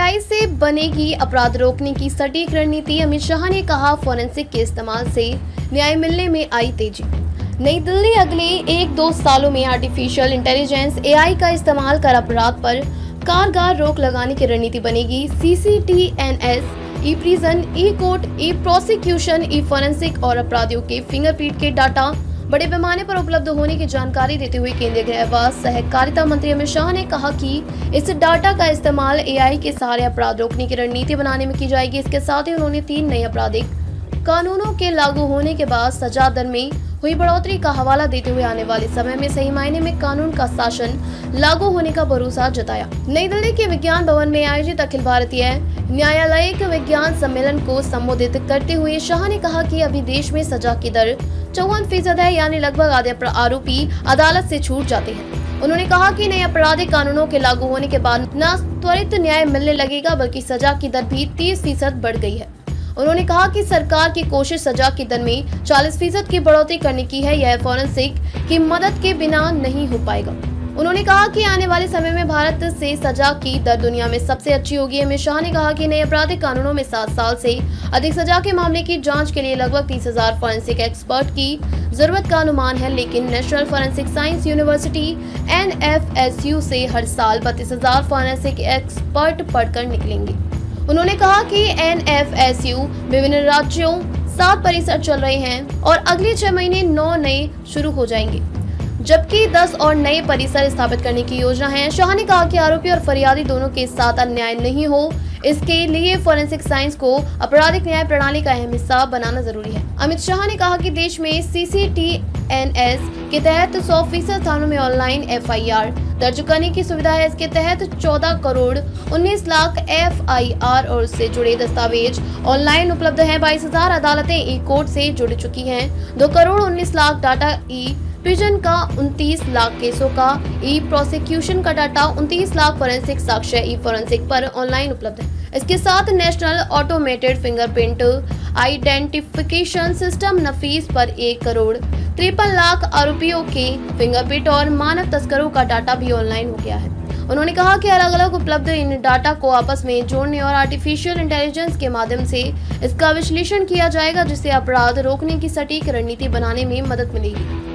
AI से बनेगी अपराध रोकने की सटीक रणनीति। अमित शाह ने कहा, फोरेंसिक के इस्तेमाल से न्याय मिलने में आई तेजी। नई दिल्ली, अगले 1-2 सालों में आर्टिफिशियल इंटेलिजेंस एआई का इस्तेमाल कर अपराध पर कारगर रोक लगाने की रणनीति बनेगी। सीसीटीएनएस, ई प्रिजन, ई कोर्ट, ई प्रोसिक्यूशन, ई फोरेंसिक और अपराधियों के फिंगरप्रिंट के डाटा बड़े पैमाने पर उपलब्ध होने की जानकारी देते हुए केंद्रीय गृह व सहकारिता मंत्री अमित शाह ने कहा कि इस डाटा का इस्तेमाल एआई के सहारे अपराध रोकने की रणनीति बनाने में की जाएगी। इसके साथ ही उन्होंने 3 नए आपराधिक कानूनों के लागू होने के बाद सजा दर में हुई बढ़ोतरी का हवाला देते हुए आने वाले समय में सही मायने में कानून का शासन लागू होने का भरोसा जताया। नई दिल्ली के विज्ञान भवन में आयोजित अखिल भारतीय न्यायालयिक विज्ञान सम्मेलन को संबोधित करते हुए शाह ने कहा कि अभी देश में सजा की दर 54% है, यानी लगभग आधे आरोपी अदालत से छूट जाते हैं। उन्होंने कहा कि नए आपराधिक कानूनों के लागू होने के बाद न त्वरित न्याय मिलने लगेगा बल्कि सजा की दर भी 30% बढ़ गई है। उन्होंने कहा कि सरकार की कोशिश सजा की दर में 40% की बढ़ोतरी करने की है। यह फोरेंसिक की मदद के बिना नहीं हो पाएगा। उन्होंने कहा कि आने वाले समय में भारत से सजा की दर दुनिया में सबसे अच्छी होगी। अमित शाह ने कहा कि नए आपराधिक कानूनों में 7 साल से अधिक सजा के मामले की जांच के लिए लगभग 30,000 फोरेंसिक एक्सपर्ट की जरूरत का अनुमान है, लेकिन national forensic science university NFSU से हर साल 32,000 फोरेंसिक एक्सपर्ट पढ़कर निकलेंगे। उन्होंने कहा कि NFSU विभिन्न राज्यों 7 परिसर चल रहे हैं और अगले 6 महीने 9 नए शुरू हो जाएंगे, जबकि 10 और नए परिसर स्थापित करने की योजना है। शाह ने कहा कि आरोपी और फरियादी दोनों के साथ अन्याय नहीं हो, इसके लिए फोरेंसिक साइंस को आपराधिक न्याय प्रणाली का अहम हिस्सा बनाना जरूरी है। अमित शाह ने कहा कि देश में CCTNS के तहत 100% थानों में ऑनलाइन FIR दर्ज करने की सुविधा है। इसके तहत 14 करोड़ 19 लाख FIR और उससे जुड़े दस्तावेज ऑनलाइन उपलब्ध हैं। 22,000 अदालतें ई कोर्ट से जुड़ चुकी हैं। 2 crore 19 lakh data e prison का, 29 लाख केसों का ई प्रोसिक्यूशन का डाटा, 29 लाख फोरेंसिक साक्ष्य ई फोरेंसिक पर ऑनलाइन उपलब्ध है। इसके साथ national automated fingerprint identification system NAFIS पर 1 करोड़ 53 लाख आरोपियों के फिंगरप्रिंट और मानव तस्करों का डाटा भी ऑनलाइन हो गया है। उन्होंने कहा कि अलग अलग उपलब्ध इन डाटा को आपस में जोड़ने और आर्टिफिशियल इंटेलिजेंस के माध्यम से इसका विश्लेषण किया जाएगा, जिससे अपराध रोकने की सटीक रणनीति बनाने में मदद मिलेगी।